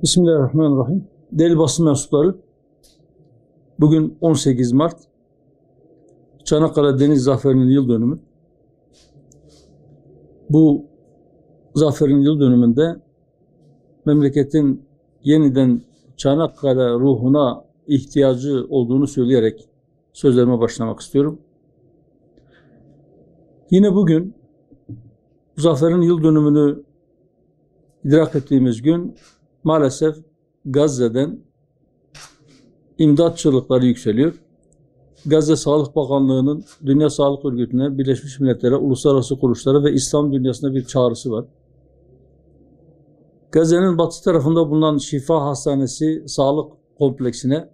Bismillahirrahmanirrahim. Değerli basın mensupları, bugün 18 Mart, Çanakkale Deniz Zaferi'nin yıl dönümü. Bu zaferin yıl dönümünde memleketin yeniden Çanakkale ruhuna ihtiyacı olduğunu söyleyerek sözlerime başlamak istiyorum. Yine bugün zaferin yıl dönümünü idrak ettiğimiz gün maalesef Gazze'den imdat çığlıkları yükseliyor. Gazze Sağlık Bakanlığı'nın Dünya Sağlık Örgütü'ne, Birleşmiş Milletler'e, uluslararası kuruluşlara ve İslam dünyasına bir çağrısı var. Gazze'nin batı tarafında bulunan Şifa Hastanesi Sağlık Kompleksine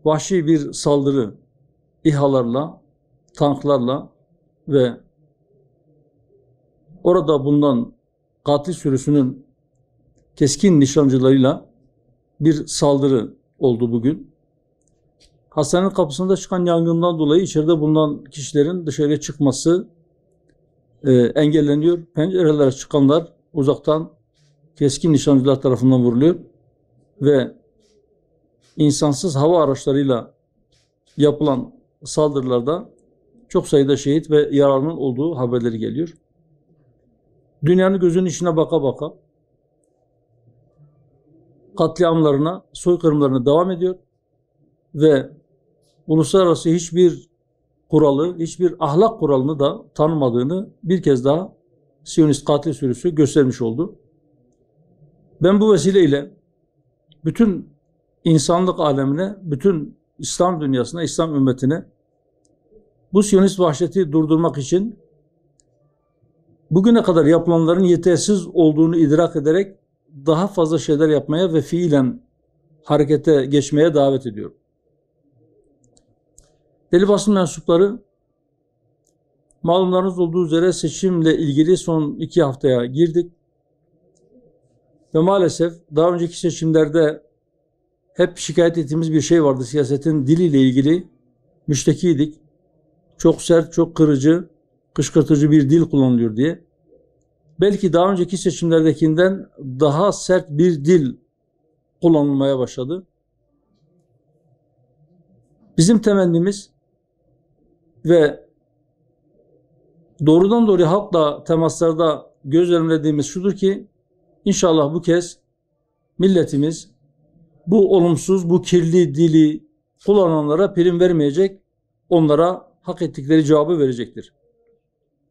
vahşi bir saldırı İHA'larla, tanklarla ve orada bulunan katil sürüsünün keskin nişancılarıyla bir saldırı oldu bugün. Hastanenin kapısında çıkan yangından dolayı içeride bulunan kişilerin dışarıya çıkması engelleniyor. Pencerelere çıkanlar uzaktan keskin nişancılar tarafından vuruluyor ve insansız hava araçlarıyla yapılan saldırılarda çok sayıda şehit ve yaralının olduğu haberleri geliyor. Dünyanın gözünün içine baka baka katliamlarına, soykırımlarına devam ediyor ve uluslararası hiçbir kuralı, hiçbir ahlak kuralını da tanımadığını bir kez daha Siyonist katil sürüsü göstermiş oldu. Ben bu vesileyle bütün insanlık alemine, bütün İslam dünyasına, İslam ümmetine bu Siyonist vahşeti durdurmak için bugüne kadar yapılanların yetersiz olduğunu idrak ederek daha fazla şeyler yapmaya ve fiilen harekete geçmeye davet ediyorum. Değerli basın mensupları, malumlarınız olduğu üzere seçimle ilgili son 2 haftaya girdik. Ve maalesef daha önceki seçimlerde hep şikayet ettiğimiz bir şey vardı. Siyasetin diliyle ilgili müştekiydik. Çok sert, çok kırıcı, kışkırtıcı bir dil kullanılıyor diye. Belki daha önceki seçimlerdekinden daha sert bir dil kullanılmaya başladı. Bizim temennimiz ve doğrudan doğruya halkla temaslarda gözlemlediğimiz şudur ki İnşallah bu kez milletimiz bu olumsuz, bu kirli dili kullananlara prim vermeyecek, onlara hak ettikleri cevabı verecektir.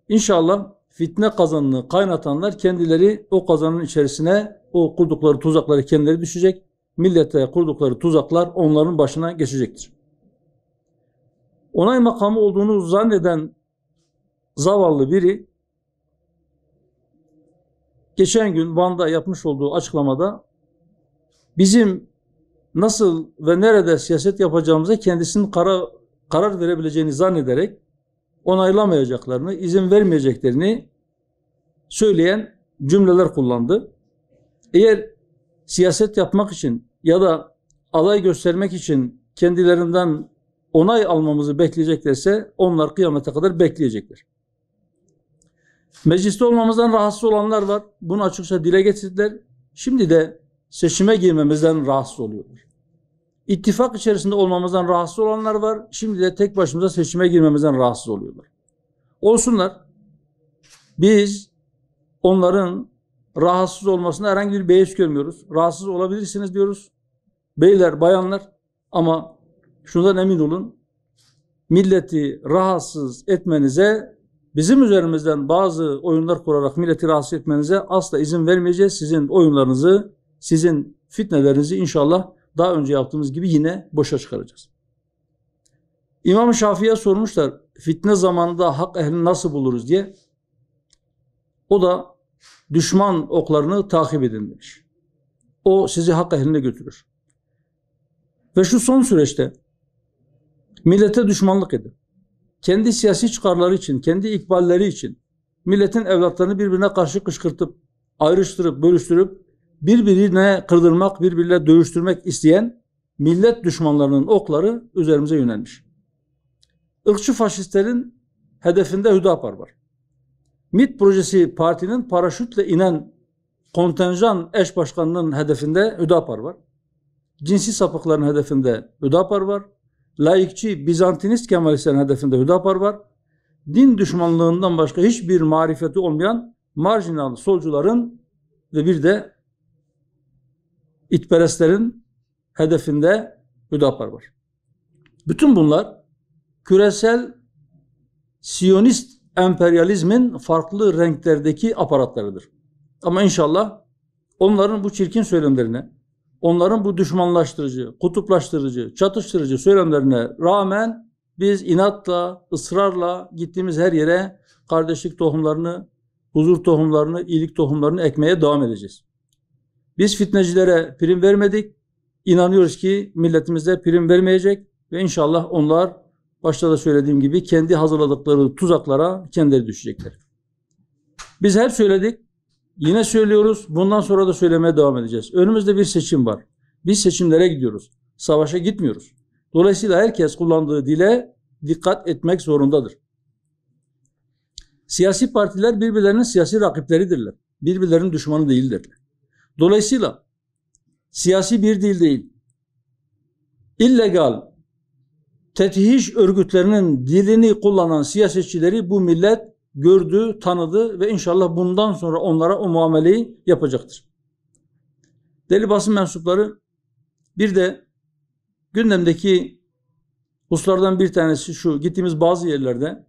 İnşallah fitne kazanını kaynatanlar kendileri o kazanın içerisine o kurdukları tuzakları kendileri düşecek, millete kurdukları tuzaklar onların başına geçecektir. Onay makamı olduğunu zanneden zavallı biri geçen gün Van'da yapmış olduğu açıklamada bizim nasıl ve nerede siyaset yapacağımıza kendisinin karar verebileceğini zannederek onaylamayacaklarını, izin vermeyeceklerini söyleyen cümleler kullandı. Eğer siyaset yapmak için ya da aday göstermek için kendilerinden onay almamızı bekleyeceklerse onlar kıyamete kadar bekleyecekler. Mecliste olmamızdan rahatsız olanlar var. Bunu açıkça dile getirdiler. Şimdi de seçime girmemizden rahatsız oluyorlar. İttifak içerisinde olmamızdan rahatsız olanlar var. Şimdi de tek başımıza seçime girmemizden rahatsız oluyorlar. Olsunlar. Biz onların rahatsız olmasına herhangi bir beis görmüyoruz. Rahatsız olabilirsiniz diyoruz. Beyler, bayanlar, ama şundan emin olun. Milleti rahatsız etmenize, bizim üzerimizden bazı oyunlar kurarak milleti rahatsız etmenize asla izin vermeyeceğiz. Sizin oyunlarınızı, sizin fitnelerinizi inşallah daha önce yaptığımız gibi yine boşa çıkaracağız. İmam-ı Şafii'ye sormuşlar fitne zamanında hak ehlini nasıl buluruz diye. O da düşman oklarını takip edin demiş. O sizi hak ehline götürür. Ve şu son süreçte millete düşmanlık edin. Kendi siyasi çıkarları için, kendi ikballeri için milletin evlatlarını birbirine karşı kışkırtıp, ayrıştırıp, bölüştürüp, birbirine kırdırmak, birbirine dövüştürmek isteyen millet düşmanlarının okları üzerimize yönelmiş. Irkçı faşistlerin hedefinde Hüdapar var. MİT projesi partinin paraşütle inen kontenjan eş başkanının hedefinde Hüdapar var. Cinsi sapıkların hedefinde Hüdapar var. Laikçi, Bizantinist Kemalistlerin hedefinde Hüdapar var. Din düşmanlığından başka hiçbir marifeti olmayan marjinal solcuların ve bir de itperestlerin hedefinde Hüdapar var. Bütün bunlar küresel Siyonist emperyalizmin farklı renklerdeki aparatlarıdır. Ama inşallah onların bu çirkin söylemlerine, onların bu düşmanlaştırıcı, kutuplaştırıcı, çatıştırıcı söylemlerine rağmen biz inatla, ısrarla gittiğimiz her yere kardeşlik tohumlarını, huzur tohumlarını, iyilik tohumlarını ekmeye devam edeceğiz. Biz fitnecilere prim vermedik. İnanıyoruz ki milletimize prim vermeyecek ve inşallah onlar başta da söylediğim gibi kendi hazırladıkları tuzaklara kendileri düşecekler. Biz hep söyledik, yine söylüyoruz, bundan sonra da söylemeye devam edeceğiz. Önümüzde bir seçim var. Biz seçimlere gidiyoruz, savaşa gitmiyoruz. Dolayısıyla herkes kullandığı dile dikkat etmek zorundadır. Siyasi partiler birbirlerinin siyasi rakipleridirler. Birbirlerinin düşmanı değildirler. Dolayısıyla siyasi bir dil değil, illegal tetihiş örgütlerinin dilini kullanan siyasetçileri bu millet gördü, tanıdı ve inşallah bundan sonra onlara o muameleyi yapacaktır. Değerli basın mensupları, bir de gündemdeki hususlardan bir tanesi şu: gittiğimiz bazı yerlerde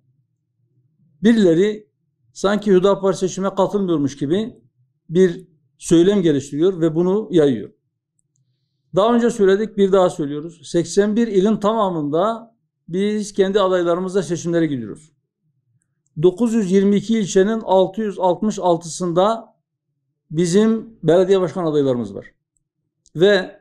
birileri sanki Hüdapar seçime katılmıyormuş gibi bir söylem geliştiriyor ve bunu yayıyor. Daha önce söyledik, bir daha söylüyoruz. 81 ilin tamamında biz kendi adaylarımızla seçimlere gidiyoruz. 922 ilçenin 666'sında bizim belediye başkan adaylarımız var. Ve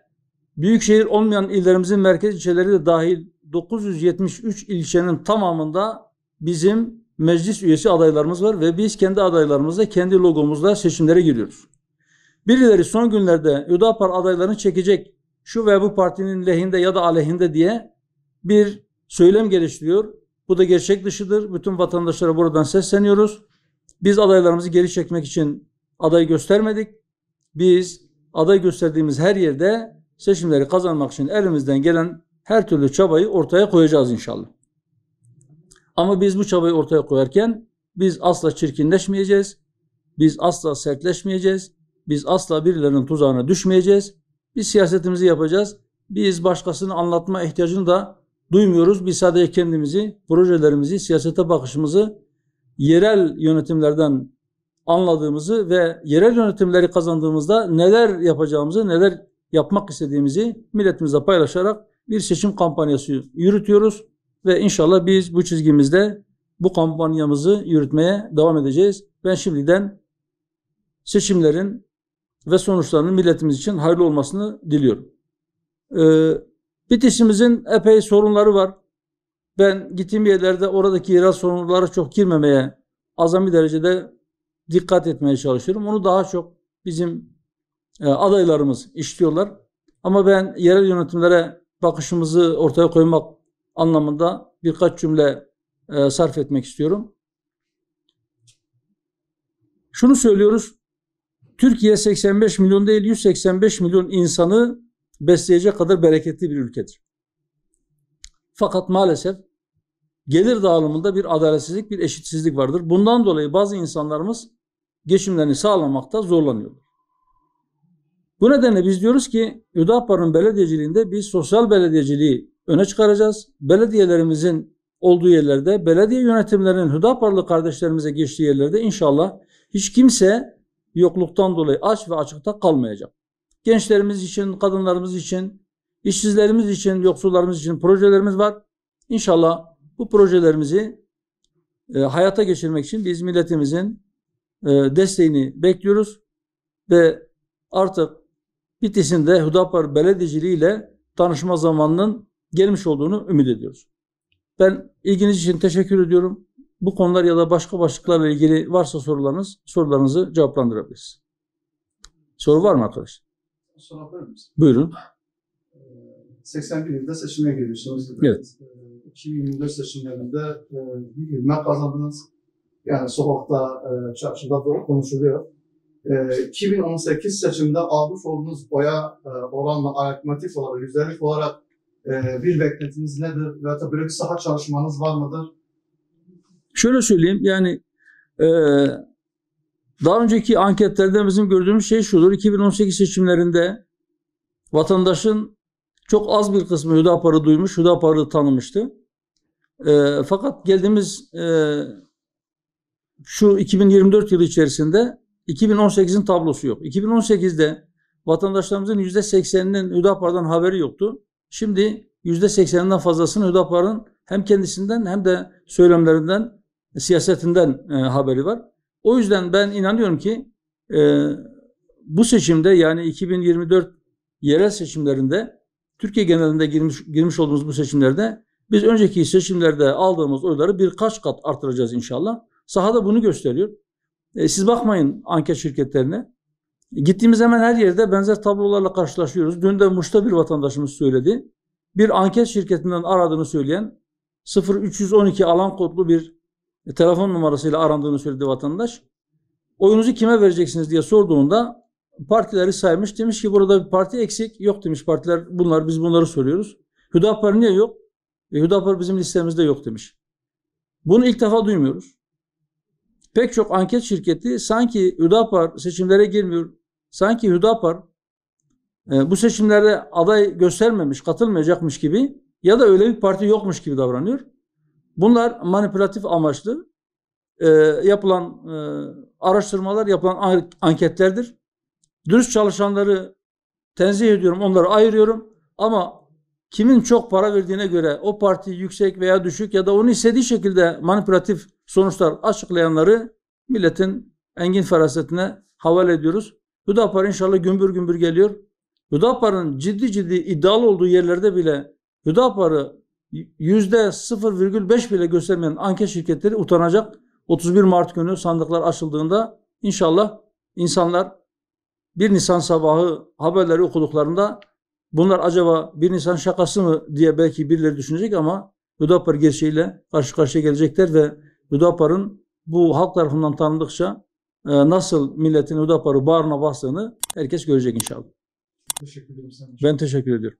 büyükşehir olmayan illerimizin merkez ilçeleri de dahil 973 ilçenin tamamında bizim meclis üyesi adaylarımız var ve biz kendi adaylarımızla, kendi logomuzla seçimlere giriyoruz. Birileri son günlerde Hüdapar adaylarını çekecek, şu ve bu partinin lehinde ya da aleyhinde diye bir söylem geliştiriyor. Bu da gerçek dışıdır. Bütün vatandaşlara buradan sesleniyoruz. Biz adaylarımızı geri çekmek için aday göstermedik. Biz aday gösterdiğimiz her yerde seçimleri kazanmak için elimizden gelen her türlü çabayı ortaya koyacağız inşallah. Ama biz bu çabayı ortaya koyarken biz asla çirkinleşmeyeceğiz. Biz asla sertleşmeyeceğiz. Biz asla birilerinin tuzağına düşmeyeceğiz. Biz siyasetimizi yapacağız. Biz başkasını anlatma ihtiyacını da duymuyoruz. Biz sadece kendimizi, projelerimizi, siyasete bakışımızı yerel yönetimlerden anladığımızı ve yerel yönetimleri kazandığımızda neler yapacağımızı, neler yapmak istediğimizi milletimizle paylaşarak bir seçim kampanyası yürütüyoruz. Ve inşallah biz bu çizgimizde bu kampanyamızı yürütmeye devam edeceğiz. Ben şimdiden seçimlerin ve sonuçlarının milletimiz için hayırlı olmasını diliyorum. Bitişimizin epey sorunları var. Ben gittiğim yerlerde oradaki yerel sorunlara çok girmemeye, azami derecede dikkat etmeye çalışıyorum. Onu daha çok bizim adaylarımız işliyorlar. Ama ben yerel yönetimlere bakışımızı ortaya koymak anlamında birkaç cümle sarf etmek istiyorum. Şunu söylüyoruz: Türkiye 85 milyon değil, 185 milyon insanı besleyecek kadar bereketli bir ülkedir. Fakat maalesef gelir dağılımında bir adaletsizlik, bir eşitsizlik vardır. Bundan dolayı bazı insanlarımız geçimlerini sağlamakta zorlanıyorlar. Bu nedenle biz diyoruz ki Hüdapar'ın belediyeciliğinde biz sosyal belediyeciliği öne çıkaracağız. Belediyelerimizin olduğu yerlerde, belediye yönetimlerinin Hüdaparlı kardeşlerimize geçtiği yerlerde inşallah hiç kimse yokluktan dolayı aç ve açıkta kalmayacak. gençlerimiz için, kadınlarımız için, işsizlerimiz için, yoksullarımız için projelerimiz var. İnşallah bu projelerimizi hayata geçirmek için biz milletimizin desteğini bekliyoruz ve artık Bitlis'inde Hüdapar Belediyeciliği ile tanışma zamanının gelmiş olduğunu ümit ediyoruz. Ben ilginiz için teşekkür ediyorum. Bu konular ya da başka başlıklarla ilgili varsa sorularınızı cevaplandırabiliriz. Soru var mı arkadaşlar? Sorabilir misin? Buyurun. 81 yılda seçime giriyorsunuz. Evet. 2024 seçimlerinde bir ivme kazandınız. Yani sokakta, çarşıda konuşuluyor. 2018 seçiminde almış olduğunuz oya oranla aritmetik olarak, yüzdelik olarak bir beklentiniz nedir? Veya da böyle bir saha çalışmanız var mıdır? Şöyle söyleyeyim, yani daha önceki anketlerden bizim gördüğümüz şey şudur. 2018 seçimlerinde vatandaşın çok az bir kısmı Hüdapar'ı duymuş, Hüdapar'ı tanımıştı. Fakat geldiğimiz şu 2024 yılı içerisinde 2018'in tablosu yok. 2018'de vatandaşlarımızın %80'inin Hüdapar'dan haberi yoktu. Şimdi %80'inden fazlasının Hüdapar'ın hem kendisinden hem de söylemlerinden, siyasetinden haberi var. O yüzden ben inanıyorum ki bu seçimde, yani 2024 yerel seçimlerinde, Türkiye genelinde girmiş olduğumuz bu seçimlerde biz önceki seçimlerde aldığımız oyları birkaç kat artıracağız inşallah. Sahada bunu gösteriyor. Siz bakmayın anket şirketlerine. Gittiğimiz hemen her yerde benzer tablolarla karşılaşıyoruz. Dün de Muş'ta bir vatandaşımız söyledi. Bir anket şirketinden aradığını söyleyen 0312 alan kodlu bir telefon numarasıyla arandığını söyledi vatandaş. Oyunuzu kime vereceksiniz diye sorduğunda partileri saymış. Demiş ki burada bir parti eksik. Yok demiş partiler bunlar, biz bunları soruyoruz. Hüdapar niye yok? Hüdapar bizim listemizde yok demiş. Bunu ilk defa duymuyoruz. Pek çok anket şirketi sanki Hüdapar seçimlere girmiyor, sanki Hüdapar bu seçimlerde aday göstermemiş, katılmayacakmış gibi ya da öyle bir parti yokmuş gibi davranıyor. Bunlar manipülatif amaçlı yapılan araştırmalar, yapılan anketlerdir. Dürüst çalışanları tenzih ediyorum, onları ayırıyorum ama kimin çok para verdiğine göre o parti yüksek veya düşük ya da onu istediği şekilde manipülatif sonuçlar açıklayanları milletin engin ferasetine havale ediyoruz. Hüdapar inşallah gümbür gümbür geliyor. Hüdapar'ın ciddi iddialı olduğu yerlerde bile Hüdapar'ı %0,5 bile göstermeyen anket şirketleri utanacak. 31 Mart günü sandıklar açıldığında inşallah insanlar 1 Nisan sabahı haberleri okuduklarında bunlar acaba 1 Nisan şakası mı diye belki birileri düşünecek ama Hüdapar gerçeğiyle karşı karşıya gelecekler ve Hüdapar'ın bu halk tarafından tanındıkça nasıl milletin Hüdapar'ı bağrına bastığını herkes görecek inşallah. Teşekkür ederim. Ben teşekkür ediyorum.